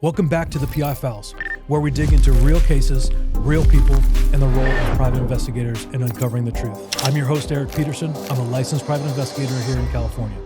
Welcome back to the PI Files, where we dig into real cases, real people, and the role of private investigators in uncovering the truth. I'm your host, Eric Peterson. I'm a licensed private investigator here in California.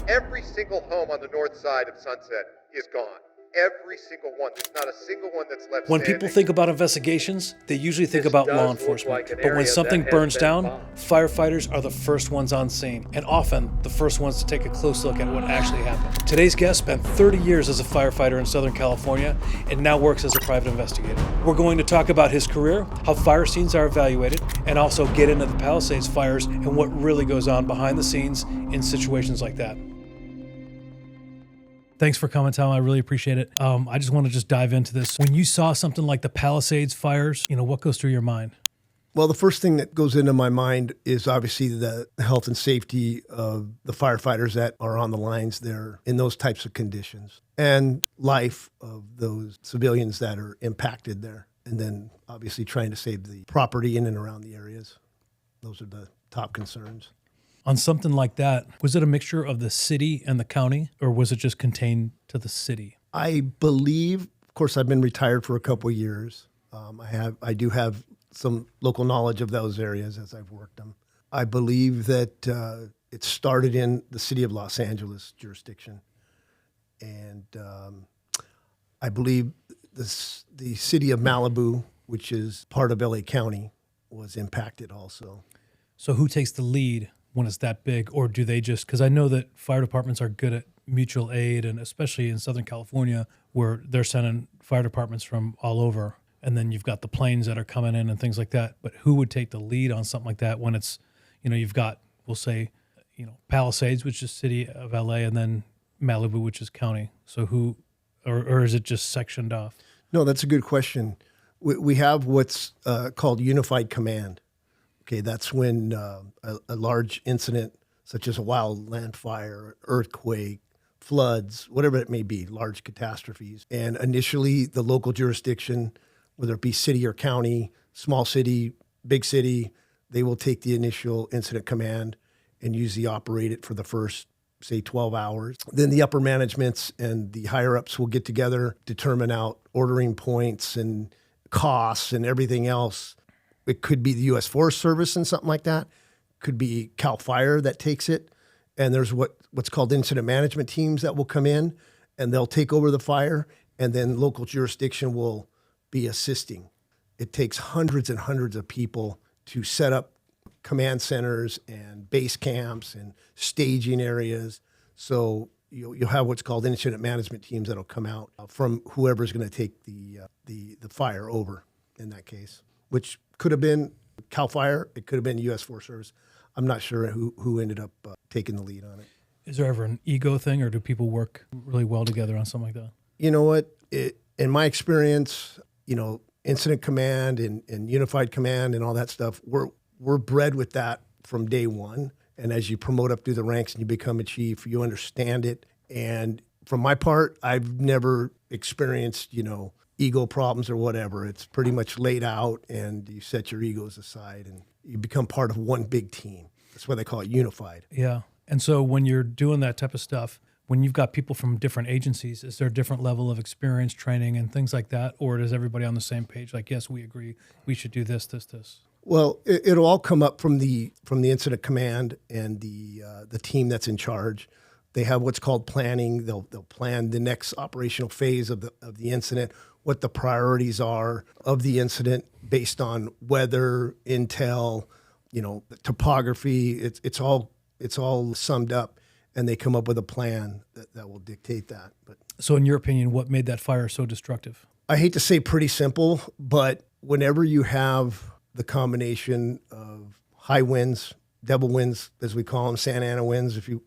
Every single home on the north side of Sunset is gone. Every single one. There's not a single one that's left When standing. people think about investigations, they usually think about law enforcement. But when area something that has burns been down, bombed. firefighters are the first ones on scene, and often the first ones to take a close look at what actually happened. Today's guest spent 30 years as a firefighter in Southern California and now works as a private investigator. We're going to talk about his career, how fire scenes are evaluated, and also get into the Palisades fires and what really goes on behind the scenes in situations like that. Thanks for coming, Tom. I really appreciate it. I just want to dive into this. When you saw something like the Palisades fires, what goes through your mind? Well, the first thing that goes into my mind is obviously the health and safety of the firefighters that are on the lines there in those types of conditions, and life of those civilians that are impacted there. And then obviously trying to save the property in and around the areas. Those are the top concerns. On something like that, was it a mixture of the city and the county, or was it just contained to the city? I believe, of course, I've been retired for a couple of years. I do have some local knowledge of those areas as I've worked them. I believe that it started in the city of Los Angeles jurisdiction. And I believe the city of Malibu, which is part of LA County, was impacted also. So who takes the lead when it's that big, or do they just, because I know that fire departments are good at mutual aid, and especially in Southern California where they're sending fire departments from all over, and then you've got the planes that are coming in and things like that. But who would take the lead on something like that when it's, you've got, we'll say, Palisades, which is city of LA, and then Malibu, which is county. So who, or is it just sectioned off? No, that's a good question. We have what's called unified command. Okay, that's when a large incident, such as a wildland fire, earthquake, floods, whatever it may be, large catastrophes. And initially, the local jurisdiction, whether it be city or county, small city, big city, they will take the initial incident command and usually operate it for the first, say, 12 hours. Then the upper managements and the higher-ups will get together, determine out ordering points and costs and everything else. It could be the U.S. Forest Service and something like that. Could be CAL FIRE that takes it. And there's what's called incident management teams that will come in, and they'll take over the fire, and then local jurisdiction will be assisting. It takes hundreds and hundreds of people to set up command centers and base camps and staging areas. So you'll have what's called incident management teams that'll come out from whoever's going to take the fire over in that case, which could have been CAL FIRE. It could have been U.S. Forest Service. I'm not sure who ended up taking the lead on it. Is there ever an ego thing, or do people work really well together on something like that? You know what? In my experience, incident command and unified command and all that stuff, we're bred with that from day one. And as you promote up through the ranks and you become a chief, you understand it. And from my part, I've never experienced, ego problems or whatever. It's pretty much laid out, and you set your egos aside and you become part of one big team. That's why they call it unified. Yeah. And so when you're doing that type of stuff, when you've got people from different agencies, is there a different level of experience, training, and things like that? Or is everybody on the same page? Like, yes, we agree, we should do this, this, this. Well, it'll all come up from the incident command and the team that's in charge. They have what's called planning. They'll plan the next operational phase of the incident, what the priorities are of the incident based on weather, intel, topography. It's all summed up, and they come up with a plan that will dictate that. But so in your opinion, what made that fire so destructive? I hate to say pretty simple, but whenever you have the combination of high winds, devil winds, as we call them, Santa Ana winds, if you've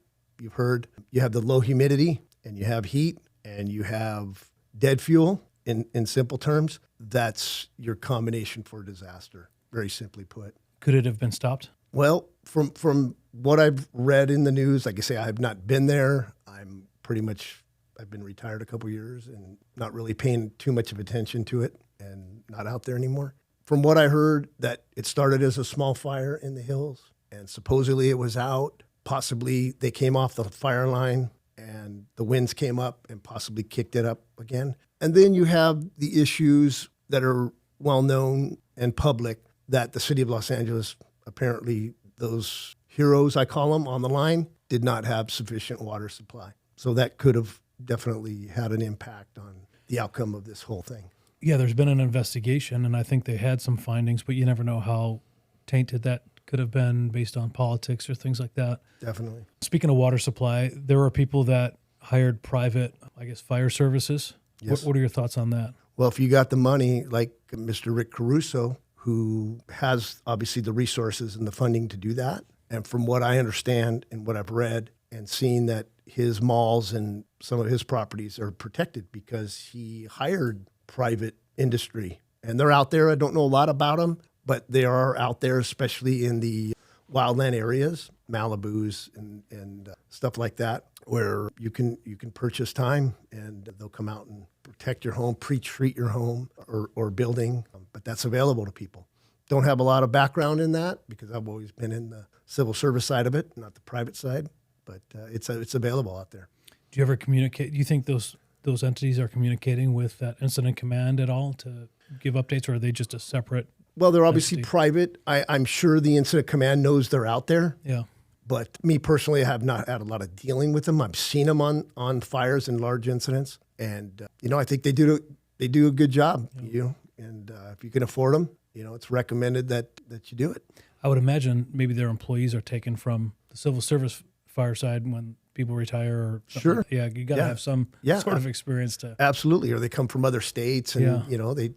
heard, you have the low humidity, and you have heat, and you have dead fuel. In simple terms, that's your combination for disaster, very simply put. Could it have been stopped? Well, from what I've read in the news, like I say, I have not been there. I've been retired a couple years and not really paying too much of attention to it and not out there anymore. From what I heard, that it started as a small fire in the hills, and supposedly it was out. Possibly they came off the fire line and the winds came up and possibly kicked it up again. And then you have the issues that are well known and public that the city of Los Angeles, apparently those heroes, I call them, on the line, did not have sufficient water supply. So that could have definitely had an impact on the outcome of this whole thing. Yeah, there's been an investigation, and I think they had some findings, but you never know how tainted that could have been based on politics or things like that. Definitely. Speaking of water supply, there are people that hired private, I guess, fire services. Yes. What are your thoughts on that? Well, if you got the money, like Mr. Rick Caruso, who has obviously the resources and the funding to do that, and from what I understand and what I've read and seen, that his malls and some of his properties are protected because he hired private industry. And they're out there. I don't know a lot about them, but they are out there, especially in the wildland areas, Malibus and stuff like that, where you can purchase time and they'll come out and protect your home, pre-treat your home or building. But that's available to people. Don't have a lot of background in that because I've always been in the civil service side of it, not the private side. But it's available out there. Do you ever communicate? Do you think those entities are communicating with that incident command at all to give updates, or are they just a separate? Well, they're obviously entity? private. I'm sure the incident command knows they're out there. Yeah. But me personally, I have not had a lot of dealing with them. I've seen them on fires and large incidents, and I think they do a good job. Yeah. And if you can afford them, it's recommended that you do it. I would imagine maybe their employees are taken from the civil service fire side when people retire. Or something. Sure. Yeah, you got to have some sort of experience to. Absolutely, or they come from other states, and they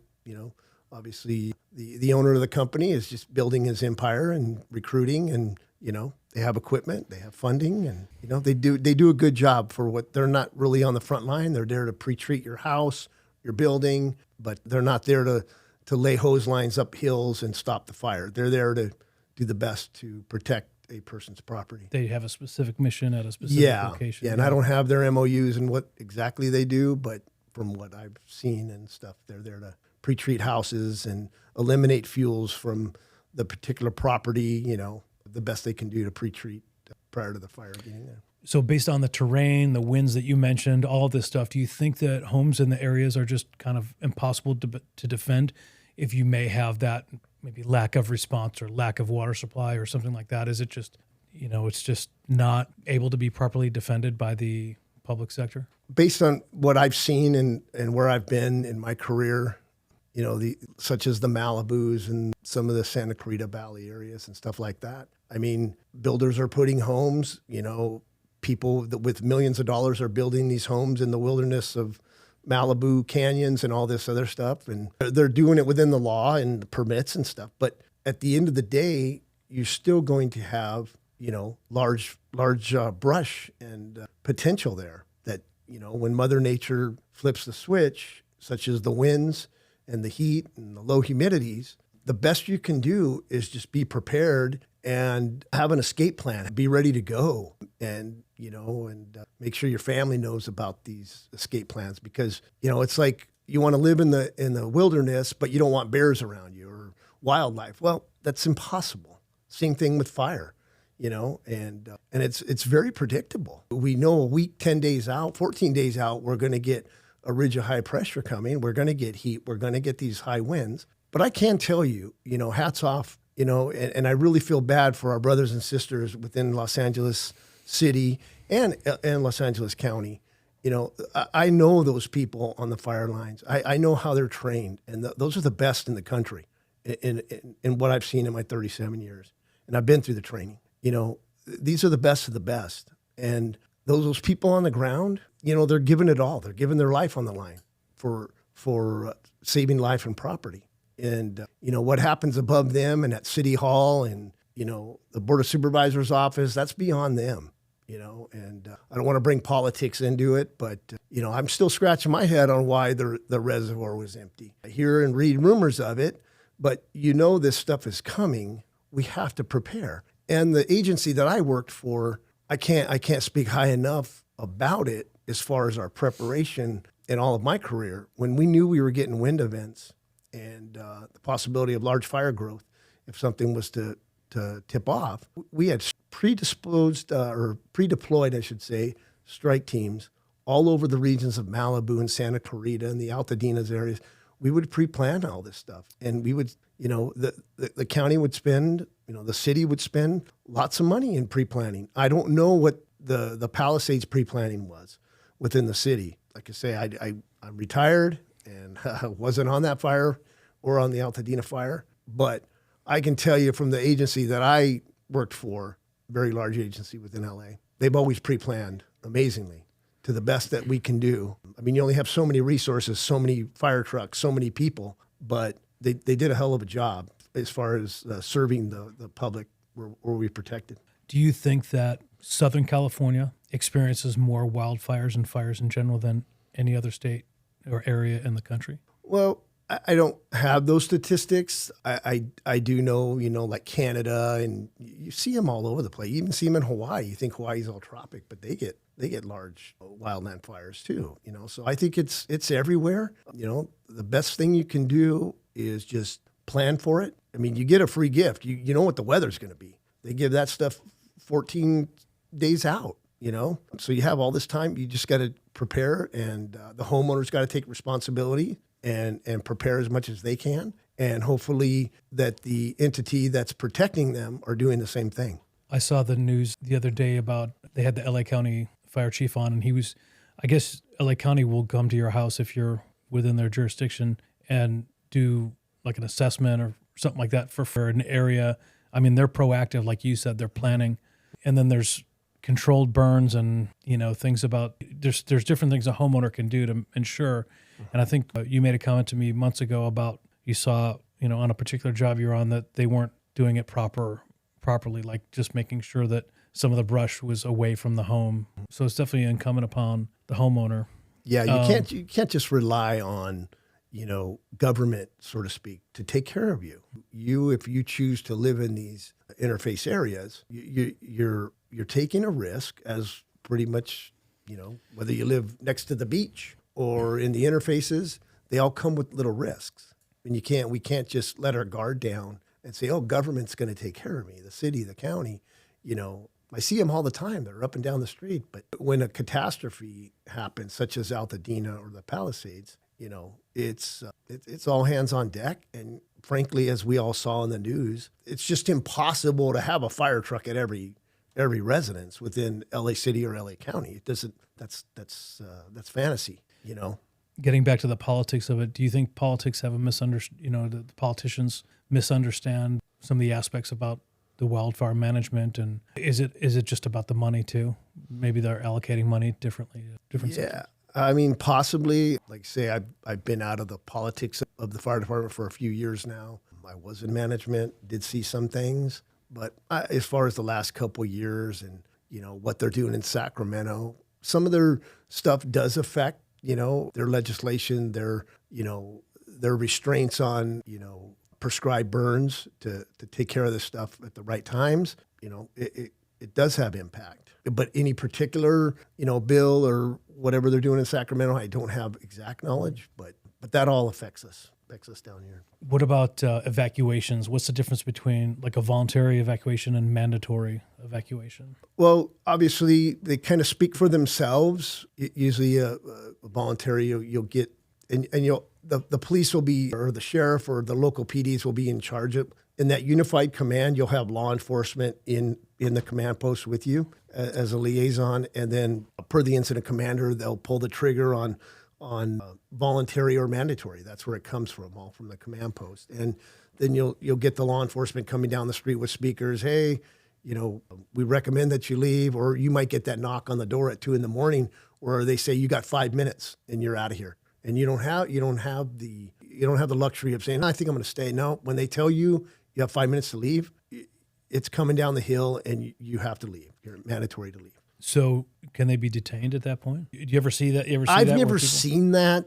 obviously the owner of the company is just building his empire and recruiting, and they have equipment, they have funding, and they do a good job for what they're not really on the front line. They're there to pre-treat your house, your building, but they're not there to lay hose lines up hills and stop the fire. They're there to do the best to protect a person's property. They have a specific mission at a specific location. Yeah, and I don't have their MOUs and what exactly they do, but from what I've seen and stuff, they're there to pre-treat houses and eliminate fuels from the particular property, the best they can do to pre-treat prior to the fire getting there. So based on the terrain, the winds that you mentioned, all of this stuff, do you think that homes in the areas are just kind of impossible to defend if you may have that maybe lack of response or lack of water supply or something like that? Is it just, it's just not able to be properly defended by the public sector? Based on what I've seen and where I've been in my career, such as the Malibus and some of the Santa Clarita Valley areas and stuff like that. I mean, builders are putting homes, people with millions of dollars are building these homes in the wilderness of Malibu canyons and all this other stuff. And they're doing it within the law and the permits and stuff. But at the end of the day, you're still going to have, large brush and potential there that, when Mother Nature flips the switch, such as the winds and the heat and the low humidities, the best you can do is just be prepared and have an escape plan, be ready to go, and make sure your family knows about these escape plans, because it's like you want to live in the wilderness, but you don't want bears around you or wildlife. Well, that's impossible. Same thing with fire, and it's very predictable. We know a week, 10 days out, 14 days out, we're going to get a ridge of high pressure coming. We're going to get heat. We're going to get these high winds. But I can tell you, hats off, and I really feel bad for our brothers and sisters within Los Angeles City and Los Angeles County. I know those people on the fire lines. I know how they're trained, and those are the best in the country in what I've seen in my 37 years. And I've been through the training. These are the best of the best. And those people on the ground, they're giving it all. They're giving their life on the line for saving life and property. And, what happens above them and at City Hall and, the Board of Supervisors office, that's beyond them, and I don't want to bring politics into it, but, I'm still scratching my head on why the reservoir was empty. I hear and read rumors of it, but this stuff is coming. We have to prepare. And the agency that I worked for, I can't speak high enough about it as far as our preparation in all of my career. When we knew we were getting wind events and the possibility of large fire growth, if something was to tip off, we had predeployed, I should say, strike teams all over the regions of Malibu and Santa Clarita and the Altadenas areas, we would pre-plan all this stuff. And we would, the county would spend, the city would spend lots of money in pre-planning. I don't know what the Palisades pre-planning was within the city. Like I say, I'm retired and I wasn't on that fire or on the Altadena fire, but I can tell you from the agency that I worked for, a very large agency within LA, they've always pre-planned amazingly to the best that we can do. I mean, you only have so many resources, so many fire trucks, so many people, but they did a hell of a job as far as serving the public where we protected. Do you think that Southern California experiences more wildfires and fires in general than any other state or area in the country? Well, I don't have those statistics. I do know, like Canada, and you see them all over the place. You even see them in Hawaii. You think Hawaii's all tropic, but they get large wildland fires too. So I think it's everywhere. The best thing you can do is just plan for it. I mean, you get a free gift. You know what the weather's going to be. They give that stuff 14 days out. So you have all this time. You just got to prepare, and the homeowner's got to take responsibility and prepare as much as they can. And hopefully that the entity that's protecting them are doing the same thing. I saw the news the other day about they had the LA County fire chief on, and I guess LA County will come to your house if you're within their jurisdiction and do like an assessment or something like that for an area. I mean, they're proactive, like you said, they're planning. And then there's controlled burns and, things about, there's different things a homeowner can do to ensure. And I think you made a comment to me months ago about you saw, on a particular job you're on that they weren't doing it properly, like just making sure that some of the brush was away from the home. So it's definitely incumbent upon the homeowner. Yeah, you can't just rely on, government, so to speak, to take care of you. If you choose to live in these interface areas, you're taking a risk as pretty much, whether you live next to the beach or in the interfaces, they all come with little risks. And we can't just let our guard down and say, oh, government's going to take care of me, the city, the county. I see them all the time. They're up and down the street. But when a catastrophe happens, such as Altadena or the Palisades, it's all hands on deck. And frankly, as we all saw in the news, it's just impossible to have a fire truck at every residence within LA City or LA County. It doesn't. That's fantasy. Getting back to the politics of it, do you think politics have the politicians misunderstand some of the aspects about the wildfire management, and is it just about the money too? Maybe they're allocating money differently to different sectors. I mean, possibly. Like say, I've been out of the politics of the fire department for a few years now. I was in management, did see some things, but as far as the last couple of years and what they're doing in Sacramento, some of their stuff does affect their legislation, their restraints on prescribed burns to take care of this stuff at the right times. It does have impact. But any particular, bill or whatever they're doing in Sacramento, I don't have exact knowledge, but that all affects us down here. What about evacuations? What's the difference between like a voluntary evacuation and mandatory evacuation? Well, obviously they kind of speak for themselves. Usually a voluntary, you'll get, and the police will be, or the sheriff or the local PDs will be in charge of. In that unified command, you'll have law enforcement in the command post with you as a liaison, and then per the incident commander, they'll pull the trigger on voluntary or mandatory. That's where it comes from, all from the command post. And then you'll get the law enforcement coming down the street with speakers. Hey, we recommend that you leave, or you might get that knock on the door at 2 a.m. where they say you got 5 minutes and you're out of here. And you don't have the luxury of saying, I think I'm going to stay. No, when they tell you you have 5 minutes to leave, it's coming down the hill and you have to leave. You're mandatory to leave. So can they be detained at that point? Do you ever see that? I've never seen that.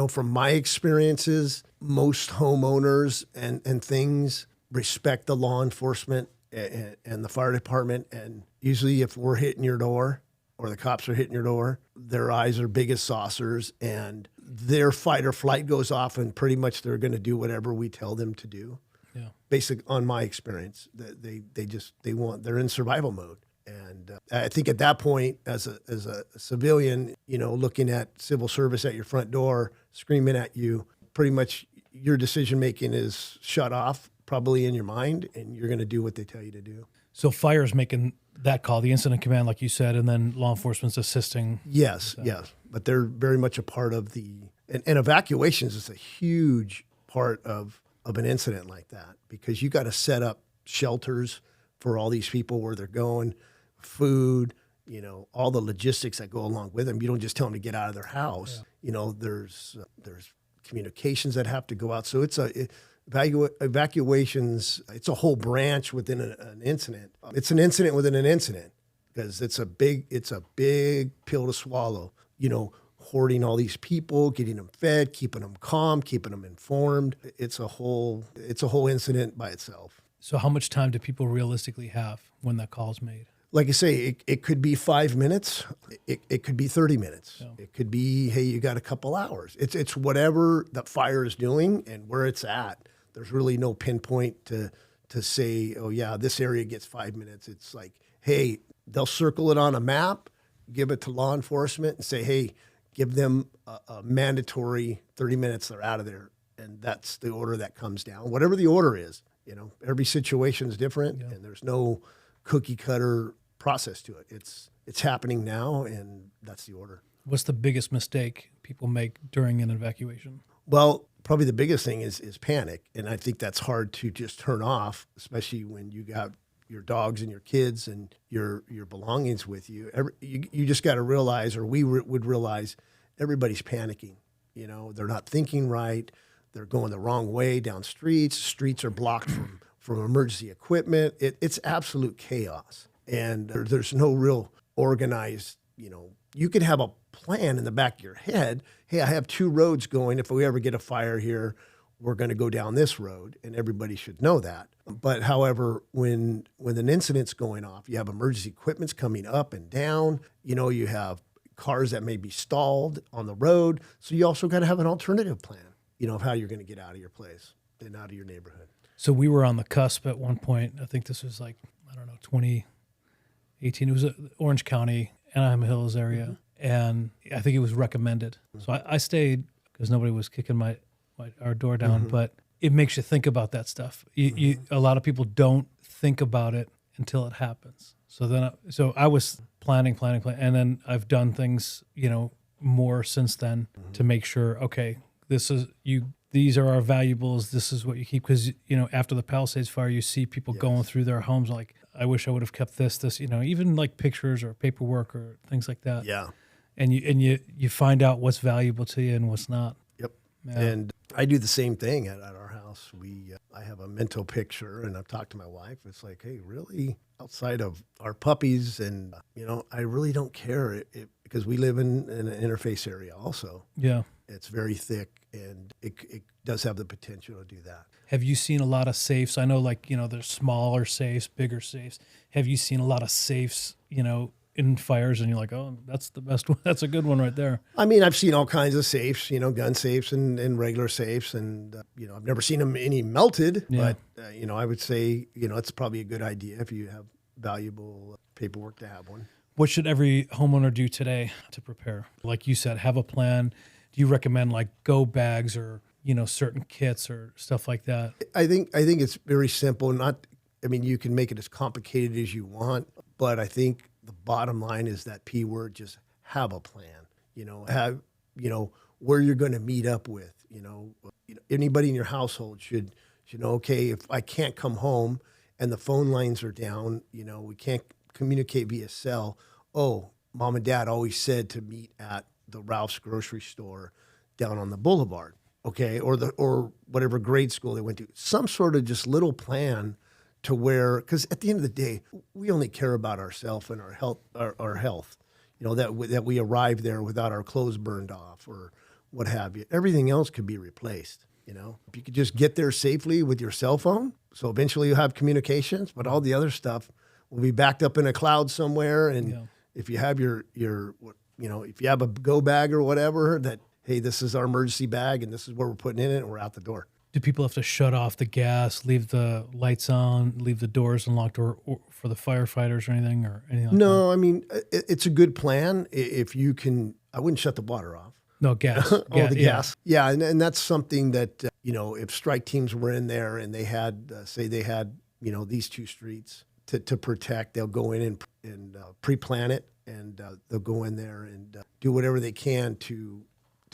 From my experiences, most homeowners and things respect the law enforcement and the fire department. And usually if we're hitting your door or the cops are hitting your door, their eyes are big as saucers and their fight or flight goes off and pretty much they're going to do whatever we tell them to do. Yeah. Basic on my experience, they're in survival mode. And I think at that point, as a civilian, looking at civil service at your front door, screaming at you, pretty much your decision making is shut off, probably in your mind, and you're going to do what they tell you to do. So fire's making that call, the incident command, like you said, and then law enforcement's assisting. Yes, yes. But they're very much a part of and evacuations is a huge part of an incident like that, because you got to set up shelters for all these people where they're going, food, all the logistics that go along with them. You don't just tell them to get out of their house. Yeah. There's communications that have to go out. So it's evacuations. It's a whole branch within an incident. It's an incident within an incident, because it's a big pill to swallow. Hoarding all these people, getting them fed, keeping them calm, keeping them informed. It's a whole incident by itself. So how much time do people realistically have when that call's made? Like I say, it could be 5 minutes. It could be 30 minutes. Yeah. It could be, hey, you got a couple hours. It's whatever the fire is doing and where it's at. There's really no pinpoint to say, oh yeah, this area gets 5 minutes. It's like, hey, they'll circle it on a map, give it to law enforcement, and say, hey, give them a mandatory 30 minutes. They're out of there, and that's the order that comes down. Whatever the order is, every situation is different, and there's no cookie cutter process to it. It's happening now, and that's the order. What's the biggest mistake people make during an evacuation? Well, probably the biggest thing is panic, and I think that's hard to just turn off, especially when you got your dogs and your kids and your belongings with you. You just got to realize, or would realize, everybody's panicking. They're not thinking right. They're going the wrong way down streets. Streets are blocked from emergency equipment. It's absolute chaos. And there's no real organized, you could have a plan in the back of your head. Hey, I have 2 roads going. If we ever get a fire here, we're going to go down this road, and everybody should know that. But however, when an incident's going off, you have emergency equipment's coming up and down. You have cars that may be stalled on the road. So you also got to have an alternative plan, of how you're going to get out of your place and out of your neighborhood. So we were on the cusp at one point. I think this was 2018. It was Orange County, Anaheim Hills area. And I think it was recommended. So I stayed because nobody was kicking our door down, but it makes you think about that stuff. A lot of people don't think about it until it happens. So I was planning, and then I've done things, more since then to make sure, okay, these are our valuables. This is what you keep. Because, after the Palisades fire, you see people going through their homes like, I wish I would have kept this, even like pictures or paperwork or things like that. Yeah. And you find out what's valuable to you and what's not. Yep. Yeah. And I do the same thing at our house. I have a mental picture, and I've talked to my wife. It's like, hey, really, outside of our puppies, and I really don't care because we live in an interface area also. Yeah. It's very thick, and it does have the potential to do that. Have you seen a lot of safes? I know, there's smaller safes, bigger safes. Have you seen a lot of safes, in fires, and you're like, oh, that's the best one. That's a good one right there. I mean, I've seen all kinds of safes, gun safes and regular safes. And, I've never seen them any melted, but, I would say, it's probably a good idea if you have valuable paperwork to have one. What should every homeowner do today to prepare? Like you said, have a plan. Do you recommend go bags or, certain kits or stuff like that? I think it's very simple. You can make it as complicated as you want, but I think the bottom line is that P word, just have a plan, have, where you're going to meet up with, anybody in your household should know, okay, if I can't come home and the phone lines are down, we can't communicate via cell. Oh, mom and dad always said to meet at the Ralph's grocery store down on the boulevard. Okay. Or whatever grade school they went to, some sort of just little plan to where, because at the end of the day, we only care about ourselves and our health, that we arrive there without our clothes burned off or what have you. Everything else could be replaced. If you could just get there safely with your cell phone, so eventually you'll have communications, but all the other stuff will be backed up in a cloud somewhere. And if you have if you have a go bag or whatever, that, hey, this is our emergency bag and this is where we're putting in it and we're out the door. Do people have to shut off the gas, leave the lights on, leave the doors unlocked, or for the firefighters or anything like that? No, I mean, it's a good plan if you can. I wouldn't shut the water off. No gas. Oh, the yeah. gas. Yeah, and that's something that, if strike teams were in there and they had, say they had, these two streets to protect, they'll go in and pre-plan it, and they'll go in there and do whatever they can to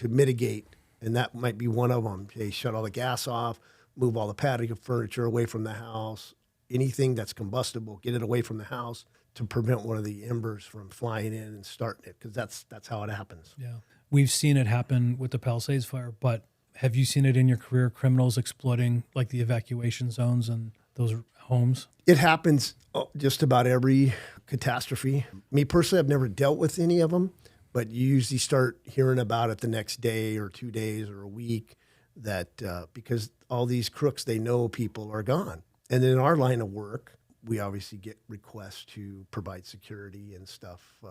mitigate. And that might be one of them. They shut all the gas off, move all the patio furniture away from the house, anything that's combustible, get it away from the house to prevent one of the embers from flying in and starting it, because that's how it happens. Yeah. We've seen it happen with the Palisades fire, but have you seen it in your career, criminals exploiting like the evacuation zones and those homes? It happens just about every catastrophe. Me personally, I've never dealt with any of them, but you usually start hearing about it the next day or 2 days or a week, that because all these crooks, they know people are gone. And in our line of work, we obviously get requests to provide security and stuff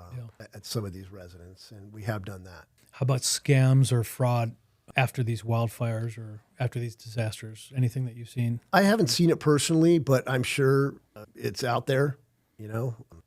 at some of these residents, and we have done that. How about scams or fraud after these wildfires or after these disasters? Anything that you've seen? I haven't seen it personally, but I'm sure it's out there,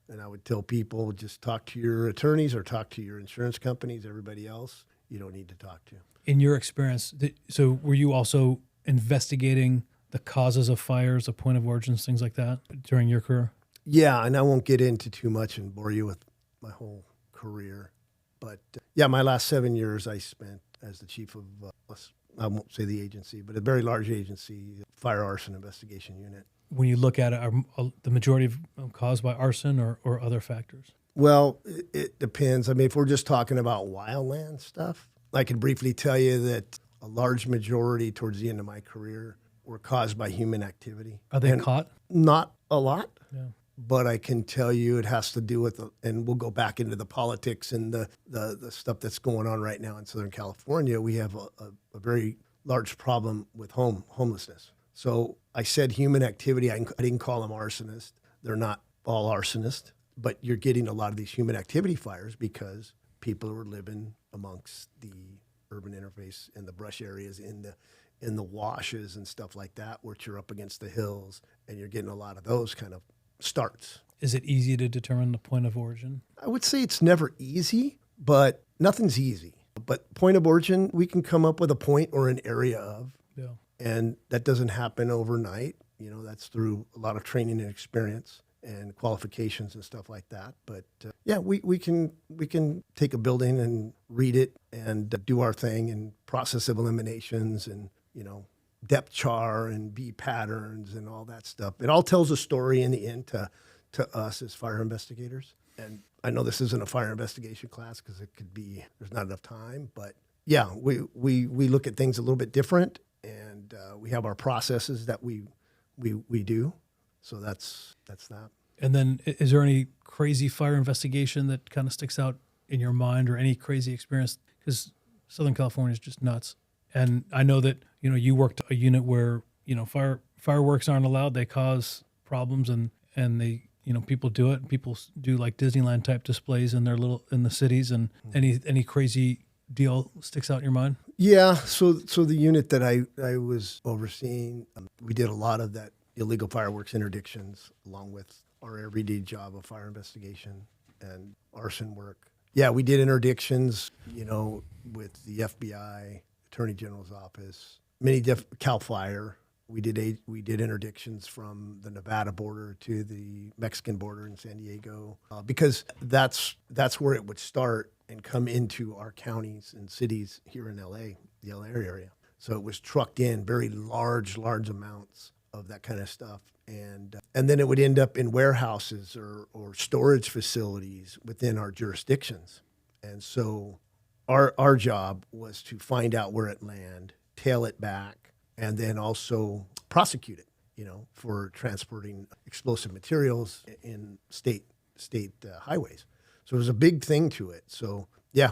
and I would tell people, just talk to your attorneys or talk to your insurance companies. Everybody else you don't need to talk to. In your experience, so were you also investigating the causes of fires, the point of origins, things like that during your career? Yeah, and I won't get into too much and bore you with my whole career. But my last 7 years I spent as the chief of, I won't say the agency, but a very large agency, fire arson investigation unit. When you look at it, are the majority of them caused by arson or other factors? Well, it depends. I mean, if we're just talking about wildland stuff, I can briefly tell you that a large majority towards the end of my career were caused by human activity. Are they caught? Not a lot. Yeah. But I can tell you it has to do with, and we'll go back into the politics and the stuff that's going on right now in Southern California. We have a very large problem with homelessness. So I said human activity. I didn't call them arsonists. They're not all arsonists, but you're getting a lot of these human activity fires because people are living amongst the urban interface and the brush areas in the washes and stuff like that, which you're up against the hills, and you're getting a lot of those kind of starts. Is it easy to determine the point of origin? I would say it's never easy, but nothing's easy. But point of origin, we can come up with a point or an area of, and that doesn't happen overnight. That's through a lot of training and experience and qualifications and stuff like that. But we can take a building and read it and do our thing and process of eliminations and depth char and B patterns and all that stuff. It all tells a story in the end to us as fire investigators. And I know this isn't a fire investigation class because it could be, there's not enough time, but we look at things a little bit different, and we have our processes that we do. So that's that. And then is there any crazy fire investigation that kind of sticks out in your mind, or any crazy experience? Because Southern California is just nuts. And I know that, you worked a unit where, fireworks aren't allowed. They cause problems, and they, people do it. People do like Disneyland type displays in the cities, and any crazy deal sticks out in your mind? Yeah. So the unit that I was overseeing, we did a lot of that illegal fireworks interdictions along with our everyday job of fire investigation and arson work. Yeah, we did interdictions, with the FBI, Attorney General's office, Cal Fire. We did interdictions from the Nevada border to the Mexican border in San Diego, because that's where it would start and come into our counties and cities here in LA, the LA area. So it was trucked in very large amounts of that kind of stuff, and then it would end up in warehouses or storage facilities within our jurisdictions. And so our job was to find out where it landed, tail it back, and then also prosecute it, for transporting explosive materials in state highways. So it was a big thing to it. So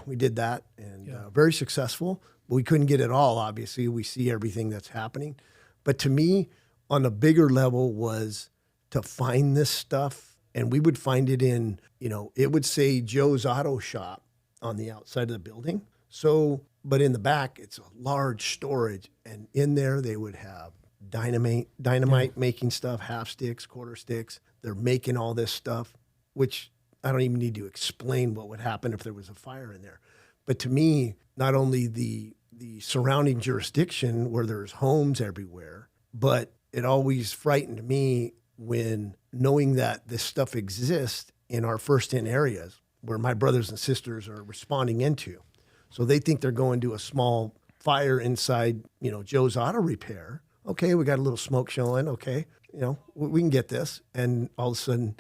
we did that, and very successful. But we couldn't get it all, obviously. We see everything that's happening. But to me, on a bigger level, was to find this stuff, and we would find it in, it would say Joe's Auto Shop on the outside of the building. So but in the back, it's a large storage. And in there, they would have dynamite making stuff, half sticks, quarter sticks. They're making all this stuff, which I don't even need to explain what would happen if there was a fire in there. But to me, not only the surrounding jurisdiction where there's homes everywhere, but it always frightened me when knowing that this stuff exists in our first-in areas where my brothers and sisters are responding into. So they think they're going to a small fire inside, Joe's Auto Repair. Okay, we got a little smoke showing. Okay, we can get this. And all of a sudden,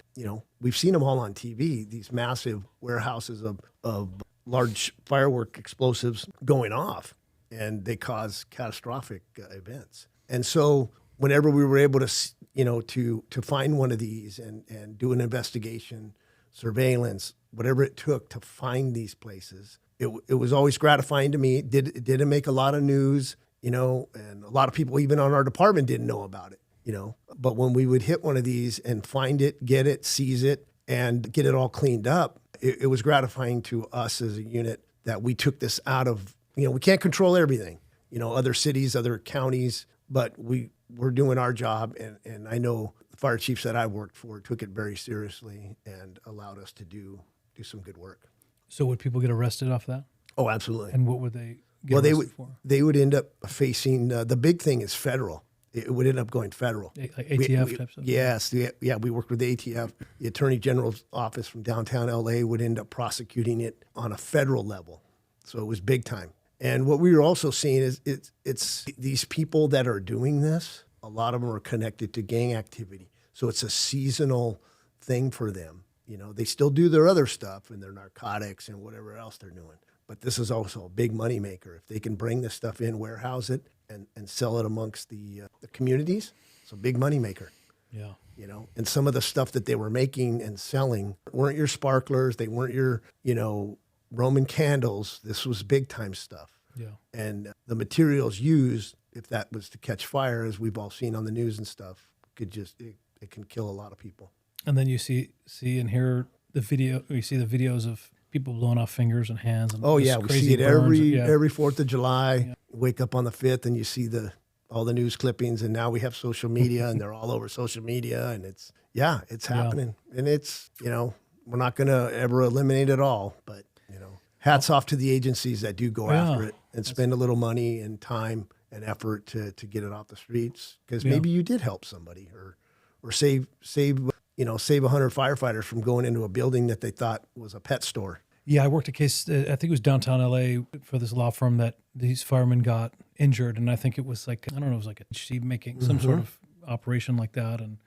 we've seen them all on TV, these massive warehouses of large firework explosives going off, and they cause catastrophic events. And so whenever we were able to find one of these and do an investigation, surveillance, whatever it took to find these places, it was always gratifying to me. It didn't make a lot of news, and a lot of people even on our department didn't know about it, But when we would hit one of these and find it, get it, seize it, and get it all cleaned up, it was gratifying to us as a unit that we took this out of, we can't control everything, other cities, other counties, but we're doing our job. And I know the fire chiefs that I worked for took it very seriously and allowed us to do some good work. So would people get arrested off that? Oh, absolutely. And what would they get arrested for? They would end up facing, the big thing is federal. It would end up going federal. Like ATF type stuff? Yes. We worked with the ATF. The Attorney General's office from downtown LA would end up prosecuting it on a federal level. So it was big time. And what we were also seeing is it's these people that are doing this, a lot of them are connected to gang activity. So it's a seasonal thing for them. They still do their other stuff and their narcotics and whatever else they're doing. But this is also a big money maker. If they can bring this stuff in, warehouse it, and sell it amongst the communities, it's a big money maker. Yeah. And some of the stuff that they were making and selling weren't your sparklers. They weren't your, Roman candles. This was big time stuff. Yeah. And the materials used, if that was to catch fire, as we've all seen on the news and stuff, it can kill a lot of people. And then you see and hear the video. You see the videos of people blowing off fingers and hands. And we see it every 4th of July. Yeah. Wake up on the 5th and you see all the news clippings, and now we have social media and they're all over social media, and it's happening. And it's, we're not going to ever eliminate it all, but, hats off to the agencies that do go after it and spend a little money and time and effort to get it off the streets, because maybe you did help somebody or save 100 firefighters from going into a building that they thought was a pet store. Yeah, I worked a case, I think it was downtown LA for this law firm that these firemen got injured. And I think it was like, I don't know, it was like a sheep making some sort of operation like that. And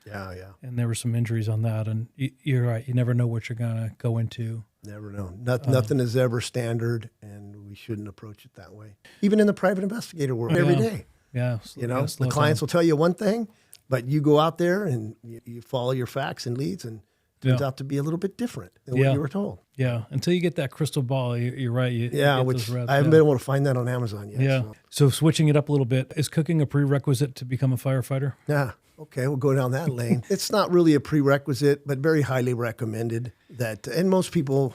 and there were some injuries on that. And you're right, you never know what you're going to go into. Never know. Nothing is ever standard, and we shouldn't approach it that way. Even in the private investigator world, every day. Yeah. The clients will tell you one thing, but you go out there and you follow your facts and leads, and it turns out to be a little bit different than what you were told. Yeah, until you get that crystal ball, you're right. Which I haven't been able to find that on Amazon yet. Yeah. So switching it up a little bit, is cooking a prerequisite to become a firefighter? Yeah. Okay, we'll go down that lane. It's not really a prerequisite, but very highly recommended. And most people,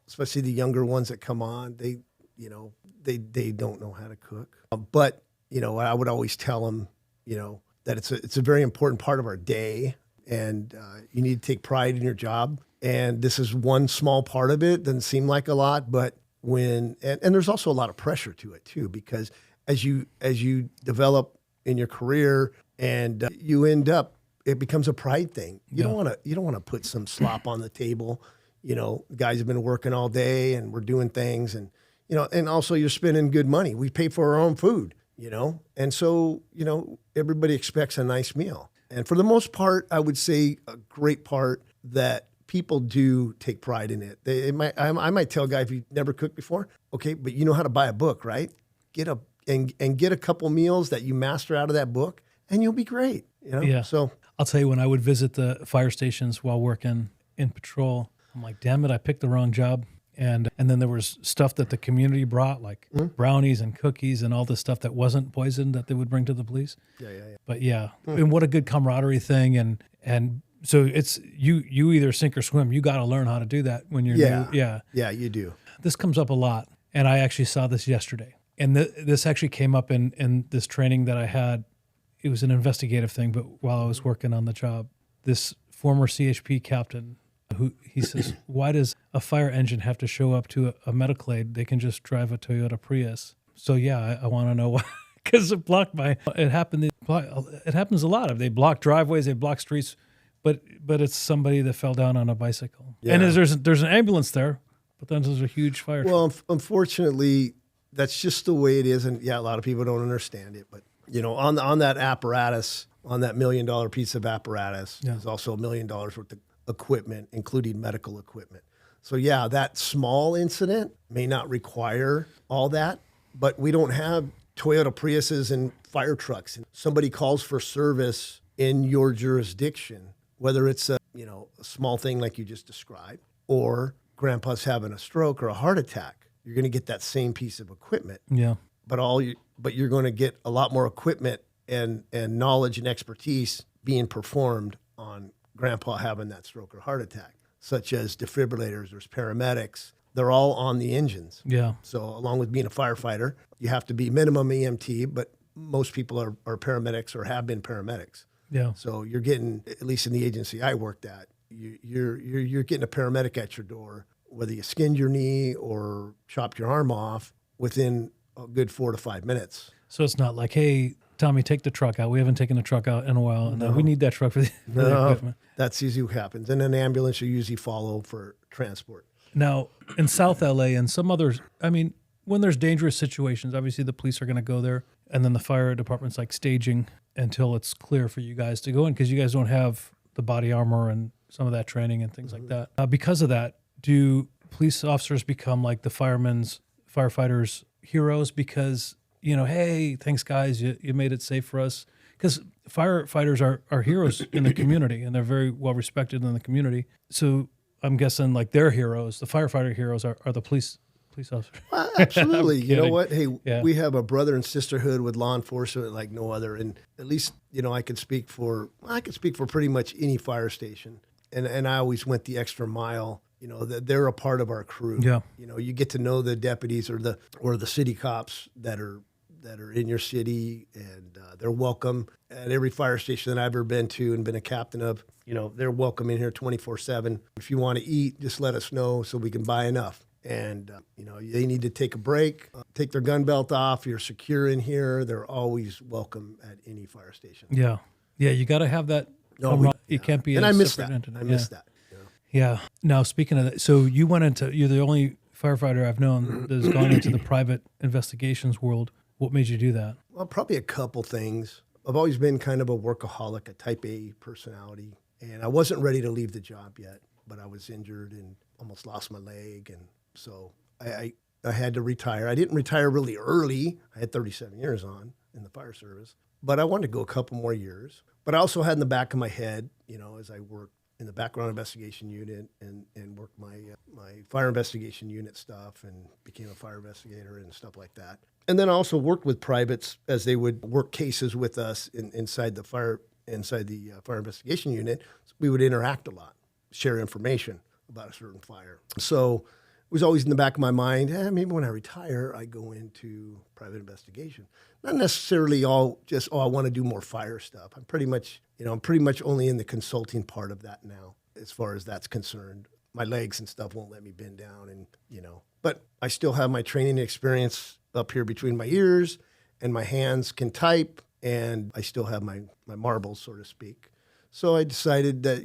especially the younger ones that come on, they don't know how to cook. But I would always tell them, that it's a very important part of our day, and you need to take pride in your job. And this is one small part of it. Doesn't seem like a lot, but and there's also a lot of pressure to it too, because as you develop in your career and you end up, it becomes a pride thing. You don't want to put some slop on the table. Guys have been working all day and we're doing things, and and also you're spending good money. We pay for our own food, and so everybody expects a nice meal. And for the most part, I would say a great part that people do take pride in it. I might tell a guy, if you've never cooked before, okay, but you know how to buy a book, right? Get a couple meals that you master out of that book, and you'll be great. Yeah. So I'll tell you, when I would visit the fire stations while working in patrol, I'm like, damn it, I picked the wrong job. And then there was stuff that the community brought, like brownies and cookies and all this stuff that wasn't poisoned that they would bring to the police. Yeah. But and what a good camaraderie thing. And so it's you either sink or swim. You got to learn how to do that when you're new. Yeah. Yeah, you do. This comes up a lot. And I actually saw this yesterday. And this actually came up in this training that I had. It was an investigative thing, but while I was working on the job, this former CHP captain, he says, why does a fire engine have to show up to a medical aid? They can just drive a Toyota Prius. So yeah, I want to know why. Because it happens a lot. They block driveways, they block streets, but it's somebody that fell down on a bicycle. Yeah. And there's an ambulance there, but then there's a huge fire truck. Well, unfortunately, that's just the way it is. And yeah, a lot of people don't understand it. But, on that apparatus, on that $1 million piece of apparatus, there's also $1 million worth of equipment, including medical equipment. So yeah, that small incident may not require all that, but we don't have Toyota Priuses and fire trucks. And somebody calls for service in your jurisdiction, whether it's a small thing like you just described, or grandpa's having a stroke or a heart attack, you're going to get that same piece of equipment. Yeah. But you're going to get a lot more equipment and knowledge and expertise being performed on grandpa having that stroke or heart attack, such as defibrillators, there's paramedics. They're all on the engines. Yeah. So along with being a firefighter, you have to be minimum EMT, but most people are paramedics or have been paramedics. Yeah. So you're getting, at least in the agency I worked at, you're getting a paramedic at your door, whether you skinned your knee or chopped your arm off within a good 4 to 5 minutes. So it's not like, hey, Tommy, take the truck out. We haven't taken the truck out in a while. And we need that truck for the equipment. That's usually what happens. And an ambulance will usually follow for transport. Now, in South LA and some others, when there's dangerous situations, obviously the police are going to go there. And then the fire department's like staging until it's clear for you guys to go in, because you guys don't have the body armor and some of that training and things like that. Because of that, do police officers become like the firefighters' heroes because, hey, thanks guys, you made it safe for us? Because firefighters are heroes in the community, and they're very well respected in the community. So I'm guessing like their heroes, the firefighter heroes, are the police officers. Absolutely. You know what? Hey, Yeah. we have a brother and sisterhood with law enforcement like no other. And at least, I could speak for pretty much any fire station. And I always went the extra mile. That they're a part of our crew. Yeah. You get to know the deputies or the city cops that are in your city, and they're welcome at every fire station that I've ever been to and been a captain of. They're welcome in here 24/7. If you want to eat, just let us know so we can buy enough. And, they need to take a break, take their gun belt off. You're secure in here. They're always welcome at any fire station. Yeah. Yeah, you got to have that. It can't be. And I miss that. entity. I miss that. Yeah. Now, speaking of that, so you're the only firefighter I've known that's gone into the private investigations world. What made you do that? Well, probably a couple things. I've always been kind of a workaholic, a type A personality, and I wasn't ready to leave the job yet, but I was injured and almost lost my leg. And so I had to retire. I didn't retire really early. I had 37 years on in the fire service, but I wanted to go a couple more years. But I also had in the back of my head, as I worked in the background investigation unit and worked my fire investigation unit stuff and became a fire investigator and stuff like that. And then I also worked with privates as they would work cases with us inside the fire investigation unit. We would interact a lot, share information about a certain fire. So it was always in the back of my mind, maybe when I retire, I go into private investigation. Not necessarily I want to do more fire stuff. I'm pretty much only in the consulting part of that now, as far as that's concerned. My legs and stuff won't let me bend down but I still have my training experience up here between my ears, and my hands can type, and I still have my marbles, so to speak. So I decided that,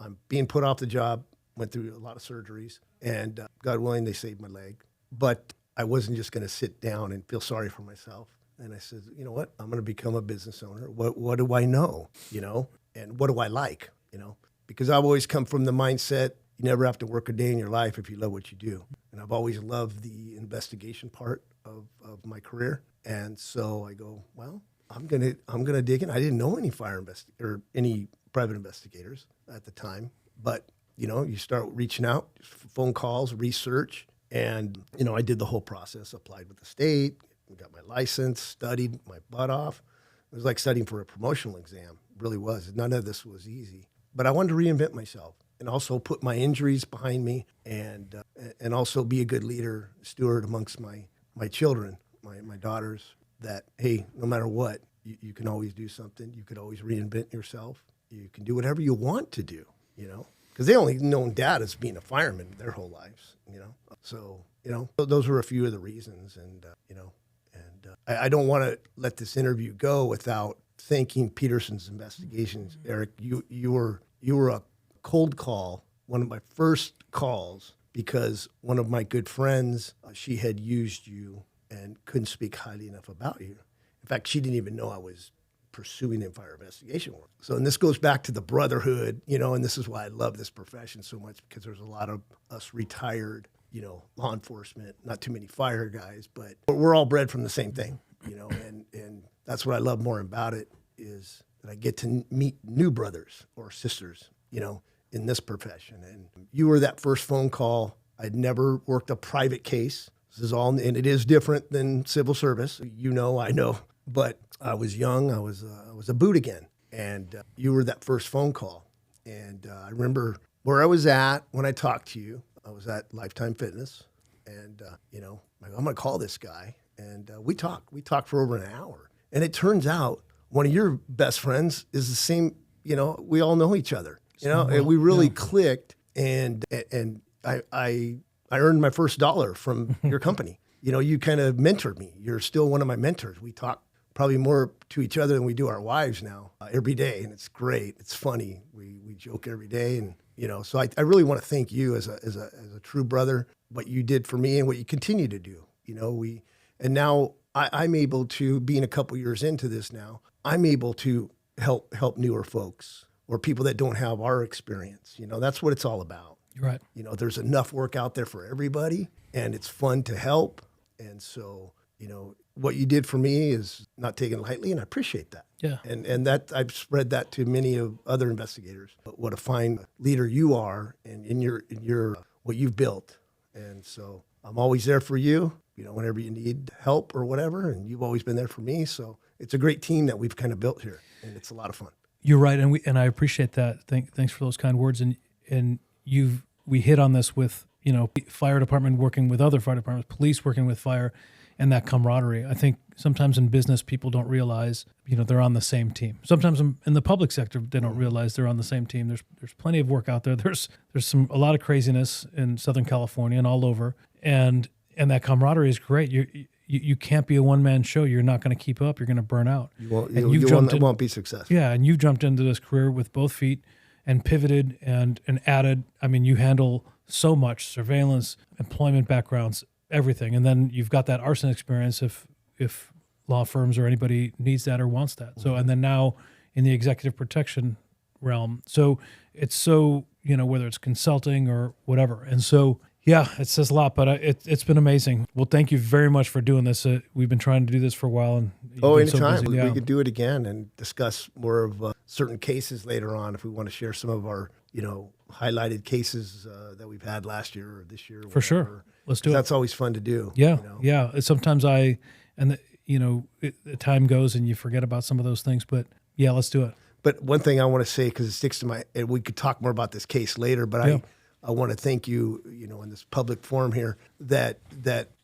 I'm being put off the job, went through a lot of surgeries, and God willing, they saved my leg. But I wasn't just going to sit down and feel sorry for myself. And I said, you know what? I'm going to become a business owner. What do I know? And what do I like? Because I've always come from the mindset, you never have to work a day in your life if you love what you do. And I've always loved the investigation part of my career. And so I go, well, I'm gonna dig in. I didn't know any or any private investigators at the time, but you start reaching out, phone calls, research, and I did the whole process. Applied with the state, got my license, studied my butt off. It was like studying for a promotional exam. It really was. None of this was easy, but I wanted to reinvent myself and also put my injuries behind me and and also be a good leader, steward amongst my children, my daughters, that, hey, no matter what, you can always do something. You could always reinvent yourself. You can do whatever you want to do, because they only known dad as being a fireman their whole lives, So, those were a few of the reasons. And, I don't want to let this interview go without thanking Peterson's Investigations. Eric, you were a cold call, one of my first calls, because one of my good friends, she had used you and couldn't speak highly enough about you. In fact, she didn't even know I was pursuing in fire investigation work. So, and this goes back to the brotherhood, and this is why I love this profession so much, because there's a lot of us retired, law enforcement, not too many fire guys, but we're all bred from the same thing, and that's what I love more about it, is that I get to meet new brothers or sisters, in this profession. And you were that first phone call. I'd never worked a private case. This is all, and it is different than civil service. I know, but I was young. I was a boot again, and you were that first phone call. And I remember where I was at when I talked to you. I was at Lifetime Fitness, and I'm going to call this guy, and we talked. We talked for over an hour, and it turns out one of your best friends is the same. We all know each other. And we really clicked, and I earned my first dollar from your company. You kind of mentored me. You're still one of my mentors. We talk probably more to each other than we do our wives now, every day, and it's great. It's funny. We joke every day, and so I really want to thank you as a true brother, what you did for me and what you continue to do. And now I'm able to, being a couple years into this now, I'm able to help newer folks or people that don't have our experience. That's what it's all about. You're right. There's enough work out there for everybody, and it's fun to help. And so, what you did for me is not taken lightly, and I appreciate that. Yeah. And that I've spread that to many of other investigators. But what a fine leader you are, and in your what you've built. And so I'm always there for you, whenever you need help or whatever, and you've always been there for me. So it's a great team that we've kind of built here, and it's a lot of fun. You're right, and I appreciate that. Thanks for those kind words. And we hit on this with fire department working with other fire departments, police working with fire, and that camaraderie. I think sometimes in business people don't realize they're on the same team. Sometimes in the public sector they don't realize they're on the same team. There's plenty of work out there. There's a lot of craziness in Southern California and all over, and that camaraderie is great. You can't be a one-man show. You're not going to keep up. You're going to burn out. You won't be successful. Yeah, and you've jumped into this career with both feet and pivoted and added. I mean, you handle so much: surveillance, employment backgrounds, everything. And then you've got that arson experience if law firms or anybody needs that or wants that. So, and then now in the executive protection realm. So it's whether it's consulting or whatever. And so, yeah, it says a lot, but it's been amazing. Well, thank you very much for doing this. We've been trying to do this for a while. And anytime. So we could do it again and discuss more of certain cases later on if we want to share some of our, highlighted cases that we've had last year or this year. For sure. Let's do it. That's always fun to do. Yeah, yeah. Sometimes the time goes and you forget about some of those things, but yeah, let's do it. But one thing I want to say, because it sticks to and we could talk more about this case later, but yeah. I want to thank you, in this public forum here, that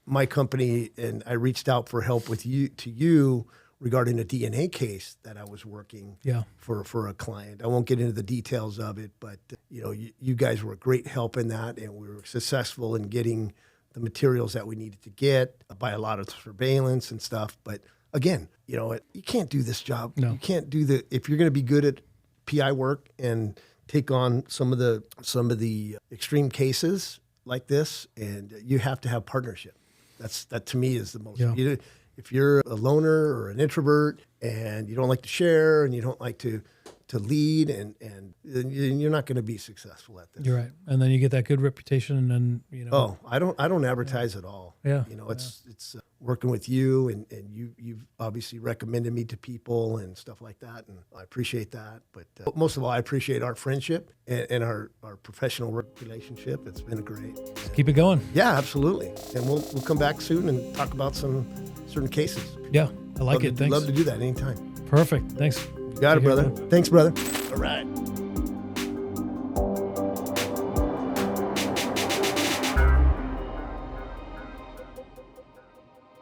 my company, and I reached out for help to you regarding a DNA case that I was working for a client. I won't get into the details of it, but you guys were a great help in that, and we were successful in getting the materials that we needed to get by a lot of surveillance and stuff. But again, you can't do this job. No. You can't do if you're going to be good at PI work and take on some of the extreme cases like this, and you have to have partnership. That to me is the most. Yeah. If you're a loner or an introvert and you don't like to share and you don't like to lead, and you're not going to be successful at this. You're right, and then you get that good reputation, and then Oh, I don't advertise at all. Yeah, it's working with you, and you've obviously recommended me to people and stuff like that, and I appreciate that. But most of all, I appreciate our friendship and our professional work relationship. It's been great. Keep it going. Yeah, absolutely, and we'll come back soon and talk about some certain cases. Yeah, I like it. Thanks. Love to do that anytime. Perfect. Thanks. You got it, brother. Thanks, brother. All right.